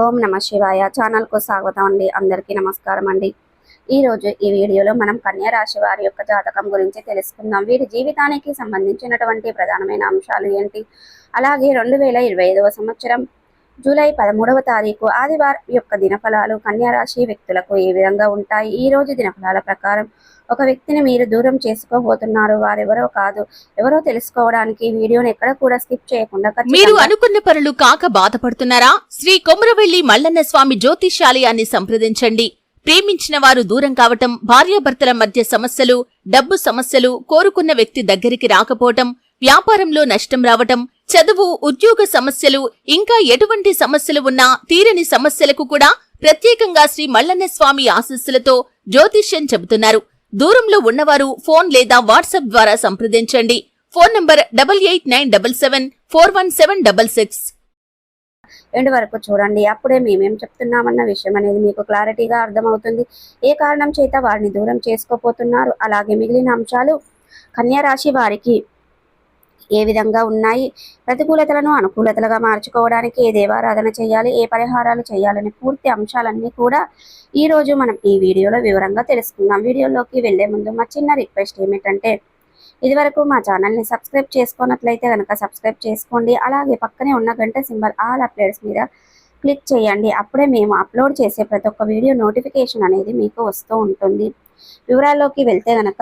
ఓం నమ శివాయ ఛానల్కు స్వాగతం అండి. అందరికీ నమస్కారం అండి. ఈరోజు ఈ వీడియోలో మనం కన్యా రాశి వారి యొక్క జాతకం గురించి తెలుసుకుందాం. వీరి జీవితానికి సంబంధించినటువంటి ప్రధానమైన అంశాలు ఏంటి, అలాగే 2025వ సంవత్సరం జూలై 13వ తారీఖు ఆదివారం యొక్క దినఫలాలు కన్యా రాశి వ్యక్తులకు ఏ విధంగా ఉంటాయి. ఈ రోజు దినఫలాల ప్రకారం ఒక వ్యక్తిని మీరు దూరం చేసుకోబోతున్నారు. వారెవరో కాదు, ఎవరో తెలుసుకోవడానికి వీడియోని ఎక్కడ కూడా స్కిప్ చేయకుండా మీరు అనుకున్న పనులు కాక బాధపడుతున్నారా? శ్రీ కొమరవెల్లి మల్లన్న స్వామి జ్యోతిష్యాలయాన్ని సంప్రదించండి. ప్రేమించిన వారు దూరం కావటం, భార్యాభర్తల మధ్య సమస్యలు, డబ్బు సమస్యలు, కోరుకున్న వ్యక్తి దగ్గరికి రాకపోవటం, వ్యాపారంలో నష్టం రావటం, చదువు, ఉద్యోగ సమస్యలు, ఇంకా ఎటువంటి సమస్యలు ఉన్నా తీరని సమస్యలకు కూడా ప్రత్యేకంగా శ్రీ మల్లన్న స్వామి ఆశీస్సులతో జ్యోతిష్యం చెబుతున్నారు. దూరంలో ఉన్నవారు ఫోన్ లేదా వాట్సాప్ ద్వారా సంప్రదించండి. Phone number 8897741766. ఎండ్ వరకు చూడండి. అప్పుడే మేమేం చెప్తున్నామన్న విషయం అనేది మీకు క్లారిటీగా అర్థమవుతుంది. ఏ కారణం చేత వారిని దూరం చేసుకోపోతున్నారు, అలాగే మిగిలిన అంశాలు కన్యా రాశి వారికి ఏ విధంగా ఉన్నాయి, ప్రతికూలతలను అనుకూలతలుగా మార్చుకోవడానికి ఏ దేవారాధన చేయాలి, ఏ పరిహారాలు చేయాలని పూర్తి అంశాలన్నీ కూడా ఈరోజు మనం ఈ వీడియోలో వివరంగా తెలుసుకుందాం. వీడియోలోకి వెళ్లే ముందు మా చిన్న రిక్వెస్ట్ ఏమిటంటే, ఇదివరకు మా ఛానల్ని సబ్స్క్రైబ్ చేసుకున్నట్లయితే కనుక సబ్స్క్రైబ్ చేసుకోండి. అలాగే పక్కనే ఉన్న గంట సింబల్ ఆల్ అప్డేట్స్ మీద క్లిక్ చేయండి. అప్పుడే మేము అప్లోడ్ చేసే ప్రతి ఒక్క వీడియో నోటిఫికేషన్ అనేది మీకు వస్తూ ఉంటుంది. వివరాల్లోకి వెళ్తే కనుక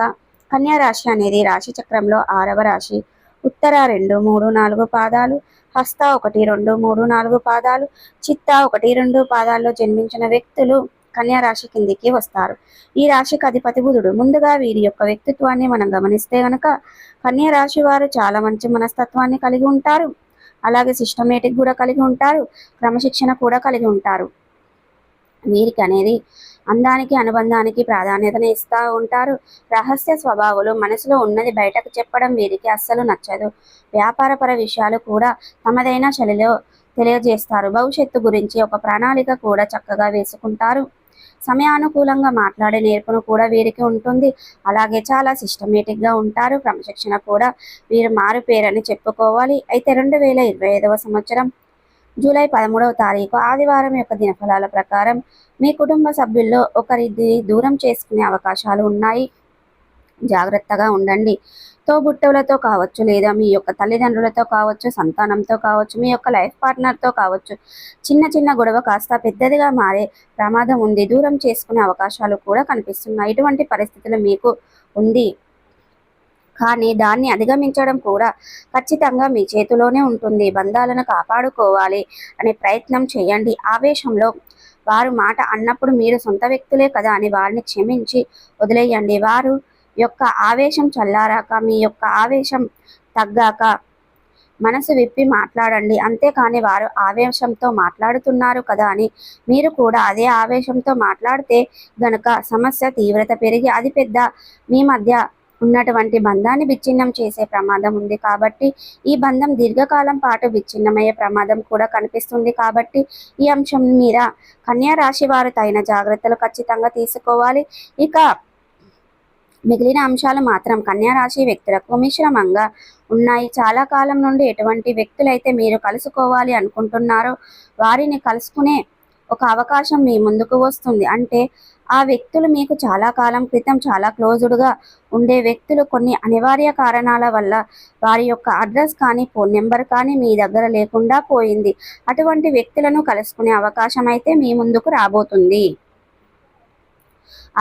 కన్యా రాశి అనేది రాశి చక్రంలో 6వ రాశి. ఉత్తర 2, 3, 4 పాదాలు, హస్త 1, 2, 3, 4 పాదాలు, చిత్త 1, 2 పాదాల్లో జన్మించిన వ్యక్తులు కన్యా రాశి కిందికి వస్తారు. ఈ రాశికి అధిపతి బుధుడు. ముందుగా వీరి యొక్క వ్యక్తిత్వాన్ని మనం గమనిస్తే గనక కన్యా రాశి వారు చాలా మంచి మనస్తత్వాన్ని కలిగి ఉంటారు. అలాగే సిస్టమేటిక్ కూడా కలిగి ఉంటారు, క్రమశిక్షణ కూడా కలిగి ఉంటారు. వీరికి అనేది అందానికి అనుబంధానికి ప్రాధాన్యతను ఇస్తూ ఉంటారు. రహస్య స్వభావాలు, మనసులో ఉన్నది బయటకు చెప్పడం వీరికి అస్సలు నచ్చదు. వ్యాపారపర విషయాలు కూడా తమదైన శైలిలో తెలియజేస్తారు. భవిష్యత్తు గురించి ఒక ప్రణాళిక కూడా చక్కగా వేసుకుంటారు. సమయానుకూలంగా మాట్లాడే నేర్పును కూడా వీరికి ఉంటుంది. అలాగే చాలా సిస్టమేటిక్గా ఉంటారు. క్రమశిక్షణ కూడా వీరు మారు పేరని చెప్పుకోవాలి. అయితే 2025వ సంవత్సరం జూలై 13వ తారీఖు ఆదివారం యొక్క దినఫలాల ప్రకారం మీ కుటుంబ సభ్యుల్లో ఒకరిని దూరం చేసుకునే అవకాశాలు ఉన్నాయి. జాగ్రత్తగా ఉండండి. తోబుట్టువులతో కావచ్చు, లేదా మీ యొక్క తల్లిదండ్రులతో కావచ్చు, సంతానంతో కావచ్చు, మీ యొక్క లైఫ్ పార్ట్నర్తో కావచ్చు, చిన్న చిన్న గొడవ కాస్త పెద్దదిగా మారే ప్రమాదం ఉంది. దూరం చేసుకునే అవకాశాలు కూడా కనిపిస్తున్నాయి. ఇటువంటి పరిస్థితులు మీకు ఉంది, కానీ దాన్ని అధిగమించడం కూడా ఖచ్చితంగా మీ చేతిలోనే ఉంటుంది. బంధాలను కాపాడుకోవాలి అనే ప్రయత్నం చేయండి. ఆవేశంలో వారు మాట అన్నప్పుడు మీరు సొంత వ్యక్తులే కదా అని వారిని క్షమించి వదిలేయండి. వారు యొక్క ఆవేశం చల్లారాక, మీ యొక్క ఆవేశం తగ్గాక మనసు విప్పి మాట్లాడండి. అంతేకాని వారు ఆవేశంతో మాట్లాడుతున్నారు కదా అని మీరు కూడా అదే ఆవేశంతో మాట్లాడితే గనక సమస్య తీవ్రత పెరిగి అది పెద్ద మీ మధ్య ఉన్నటువంటి బంధాన్ని విచ్ఛిన్నం చేసే ప్రమాదం ఉంది. కాబట్టి ఈ బంధం దీర్ఘకాలం పాటు విచ్ఛిన్నమయ్యే ప్రమాదం కూడా కనిపిస్తుంది. కాబట్టి ఈ అంశం మీద కన్యా రాశి వారు తగిన జాగ్రత్తలు ఖచ్చితంగా తీసుకోవాలి. ఇక మిగిలిన అంశాలు మాత్రం కన్యా రాశి వ్యక్తులకు మిశ్రమంగా ఉన్నాయి. చాలా కాలం నుండి ఎటువంటి వ్యక్తులైతే మీరు కలుసుకోవాలి అనుకుంటున్నారో వారిని కలుసుకునే ఒక అవకాశం మీ ముందుకు వస్తుంది. అంటే ఆ వ్యక్తులు మీకు చాలా కాలం క్రితం చాలా క్లోజ్డ్గా ఉండే వ్యక్తులు కొన్ని అనివార్య కారణాల వల్ల వారి యొక్క అడ్రస్ కానీ ఫోన్ నెంబర్ కానీ మీ దగ్గర లేకుండా పోయింది. అటువంటి వ్యక్తులను కలుసుకునే అవకాశం అయితే మీ ముందుకు రాబోతుంది.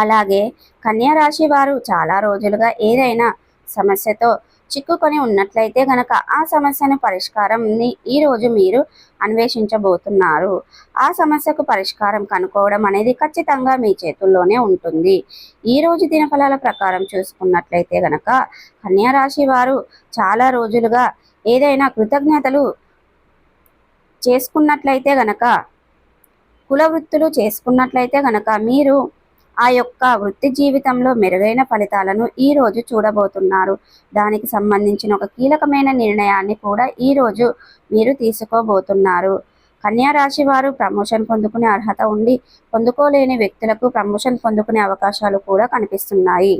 అలాగే కన్యా రాశి వారు చాలా రోజులుగా ఏదైనా సమస్యతో చిక్కుకొని ఉన్నట్లయితే గనక ఆ సమస్యను పరిష్కారంని ఈరోజు మీరు అన్వేషించబోతున్నారు. ఆ సమస్యకు పరిష్కారం కనుక్కోవడం అనేది ఖచ్చితంగా మీ చేతుల్లోనే ఉంటుంది. ఈరోజు దినఫలాల ప్రకారం చూసుకున్నట్లయితే గనక కన్యా రాశి వారు చాలా రోజులుగా ఏదైనా కృతజ్ఞతలు చేసుకున్నట్లయితే గనక, కుల వృత్తులు చేసుకున్నట్లయితే గనక మీరు ఆ యొక్క వృత్తి జీవితంలో మెరుగైన ఫలితాలను ఈరోజు చూడబోతున్నారు. దానికి సంబంధించిన ఒక కీలకమైన నిర్ణయాన్ని కూడా ఈరోజు మీరు తీసుకోబోతున్నారు. కన్యా రాశి వారు ప్రమోషన్ పొందుకునే అర్హత ఉండి పొందుకోలేని వ్యక్తులకు ప్రమోషన్ పొందుకునే అవకాశాలు కూడా కనిపిస్తున్నాయి.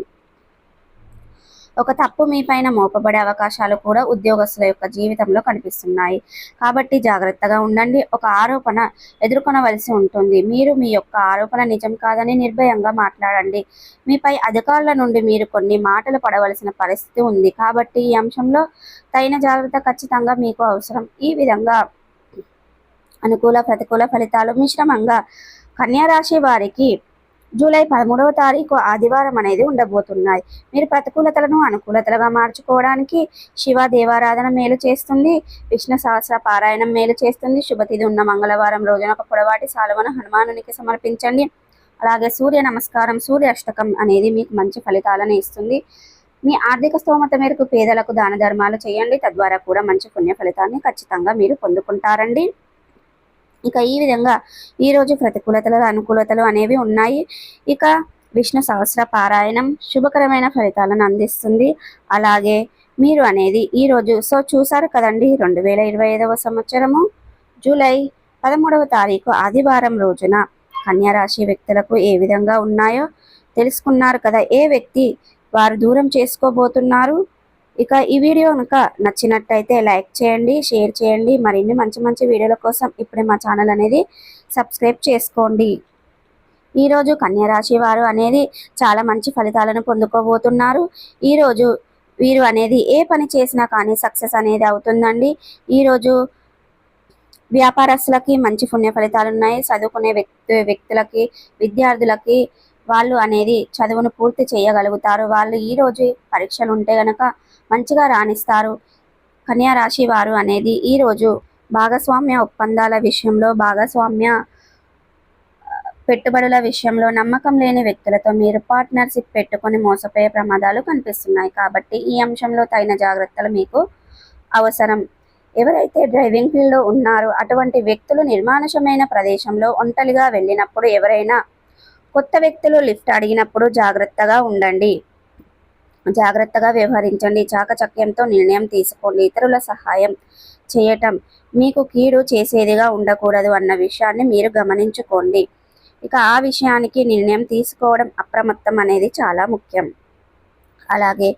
ఒక తప్పు మీ పైన మోపబడే అవకాశాలు కూడా ఉద్యోగస్తుల యొక్క జీవితంలో కనిపిస్తున్నాయి. కాబట్టి జాగ్రత్తగా ఉండండి. ఒక ఆరోపణ ఎదుర్కొనవలసి ఉంటుంది. మీరు మీ యొక్క ఆరోపణ నిజం కాదని నిర్భయంగా మాట్లాడండి. మీపై అధికారుల నుండి మీరు కొన్ని మాటలు పడవలసిన పరిస్థితి ఉంది. కాబట్టి ఈ అంశంలో తగిన జాగ్రత్త ఖచ్చితంగా మీకు అవసరం. ఈ విధంగా అనుకూల ప్రతికూల ఫలితాలు మిశ్రమంగా కన్యా రాశి వారికి జూలై 13వ తారీఖు ఆదివారం అనేది ఉండబోతున్నాయి. మీరు ప్రతికూలతలను అనుకూలతలుగా మార్చుకోవడానికి శివ దేవారాధన మేలు చేస్తుంది. విష్ణు సహస్ర పారాయణం మేలు చేస్తుంది. శుభతిథి ఉన్న మంగళవారం రోజున ఒక పొడవాటి సాలువను హనుమానునికి సమర్పించండి. అలాగే సూర్య నమస్కారం, సూర్య అష్టకం అనేది మీకు మంచి ఫలితాలను ఇస్తుంది. మీ ఆర్థిక స్తోమత మేరకు పేదలకు దాన ధర్మాలు చేయండి. తద్వారా కూడా మంచి పుణ్య ఫలితాన్ని ఖచ్చితంగా మీరు పొందుకుంటారండి. ఇక ఈ విధంగా ఈరోజు ప్రతికూలతలు అనుకూలతలు అనేవి ఉన్నాయి. ఇక విష్ణు సహస్ర పారాయణం శుభకరమైన ఫలితాలను అందిస్తుంది. అలాగే మీరు అనేది ఈరోజు చూసారు కదండి, 2025వ సంవత్సరము జూలై 13వ తారీఖు ఆదివారం రోజున కన్యా రాశి వ్యక్తులకు ఏ విధంగా ఉన్నాయో తెలుసుకున్నారు కదా. ఏ వ్యక్తి వారు దూరం చేసుకోబోతున్నారు. ఇక ఈ వీడియో కనుక నచ్చినట్టయితే లైక్ చేయండి, షేర్ చేయండి. మరిన్ని మంచి మంచి వీడియోల కోసం ఇప్పుడే మా ఛానల్ అనేది సబ్స్క్రైబ్ చేసుకోండి. ఈరోజు కన్యా రాశి వారు అనేది చాలా మంచి ఫలితాలను పొందుకోబోతున్నారు. ఈరోజు వీరు అనేది ఏ పని చేసినా కానీ సక్సెస్ అనేది అవుతుందండి. ఈరోజు వ్యాపారస్తులకి మంచి పుణ్య ఫలితాలు ఉన్నాయి. చదువుకునే వ్యక్తులకి విద్యార్థులకి వాళ్ళు అనేది చదువును పూర్తి చేయగలుగుతారు. వాళ్ళు ఈరోజు పరీక్షలు ఉంటే గనక మంచిగా రాణిస్తారు. కన్యా రాశి వారు అనేది ఈరోజు భాగస్వామ్య ఒప్పందాల విషయంలో, భాగస్వామ్య పెట్టుబడుల విషయంలో నమ్మకం లేని వ్యక్తులతో మీరు పార్ట్నర్షిప్ పెట్టుకొని మోసపోయే ప్రమాదాలు కనిపిస్తున్నాయి. కాబట్టి ఈ అంశంలో తగిన జాగ్రత్తలు మీకు అవసరం. ఎవరైతే డ్రైవింగ్ ఫీల్డ్లో ఉన్నారో అటువంటి వ్యక్తులు నిర్మానుషమైన ప్రదేశంలో ఒంటరిగా వెళ్ళినప్పుడు, ఎవరైనా కొత్త వ్యక్తులు లిఫ్ట్ అడిగినప్పుడు జాగ్రత్తగా ఉండండి. జాగ్రత్తగా వ్యవహరించండి. చాకచక్యంతో నిర్ణయం తీసుకోండి. ఇతరుల సహాయం చేయటం మీకు కీడు చేసేదిగా ఉండకూడదు అన్న విషయాన్ని మీరు గమనించుకోండి. ఇక ఆ విషయానికి నిర్ణయం తీసుకోవడం అప్రమత్తం అనేది చాలా ముఖ్యం. అలాగే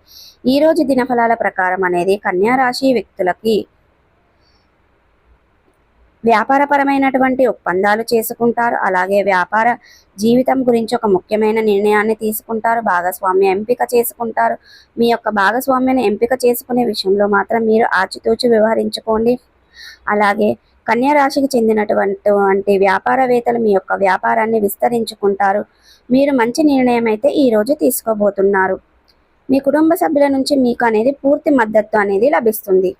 ఈరోజు దినఫలాల ప్రకారం అనేది కన్యా రాశి వ్యక్తులకి వ్యాపారపరమైనటువంటి ఒప్పందాలు చేసుకుంటారు. అలాగే వ్యాపార జీవితం గురించి ఒక ముఖ్యమైన నిర్ణయాన్ని తీసుకుంటారు. భాగస్వామ్య ఎంపిక చేసుకుంటారు. మీ యొక్క భాగస్వామ్యాన్ని ఎంపిక చేసుకునే విషయంలో మాత్రం మీరు ఆచితూచి వ్యవహరించుకోండి. అలాగే కన్యా రాశికి చెందినటువంటి వ్యాపారవేత్తలు మీ యొక్క వ్యాపారాన్ని విస్తరించుకుంటారు. మీరు మంచి నిర్ణయం అయితే ఈరోజు తీసుకోబోతున్నారు. మీ కుటుంబ సభ్యుల నుంచి మీకు అనేది పూర్తి మద్దతు అనేది లభిస్తుంది.